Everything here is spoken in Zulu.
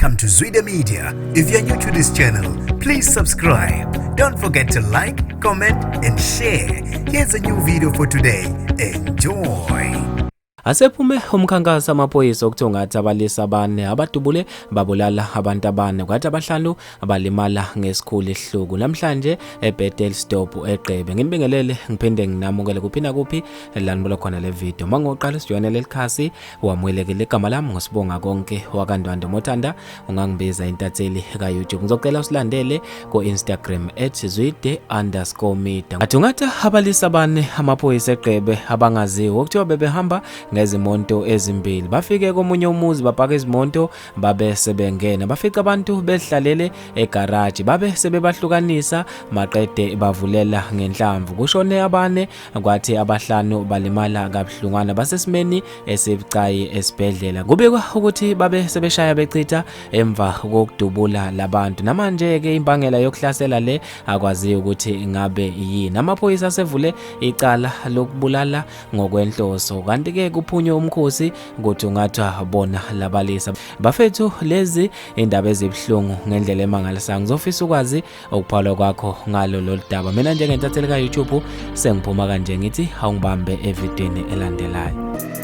Welcome to Ziqeda Media. If you're new to this channel, please subscribe. Don't forget to like, comment and share. Here's a new video for today. Enjoy. Asephume umkhankaso amaphoyisa okuthungatha abalisa abane abadubule babulala abantu abane kwathi abahlanu abalimala ngesikhulu Isihluku namhlanje eBethel Stop eGqebe. Nginibingelele ngiphinde nginamukele kuphina kuphi lanibona khona le video. Mangoqala sijoyine lelikhasi wamwelekele igama lami ngosibonga konke wakandwando Mothanda ungangibiza intatheli ka YouTube. Ngizocela usilandele ku Instagram @ziqeda_media. Athungatha abalisa abane amaphoyisa eGqebe abangaziwa ukuthiwa bebehamba ngezimonto ezimbili bafike komunye umuzi bapaka izimonto babe sebengena bafica abantu behlalele egarage babe sebebahlukanisa maqede bavulela ngenhlamvu kushone abane kwathi abahlanu balimala kabuhlungana basesimeni esibucayi esibhedlela kubikwa ukuthi babe sebeshaya becitha emva kokudubula labantu namanje ke imbangela yokuhlasela le akwazi ukuthi ngabe yini amaphoyisa asevule icala lokubulala ngokwenhloso kanti ke kuphunywe umkhosi kuthungathwa bona labalisa bafethu lezi indaba ezibhlungu ngendlela emangalisayo ngizofisa ukwazi ukuphala kwakho ngalo loludaba mina njengentatheli ka YouTube sengiphuma kanje ngithi awungibambe evidweni elandelayo.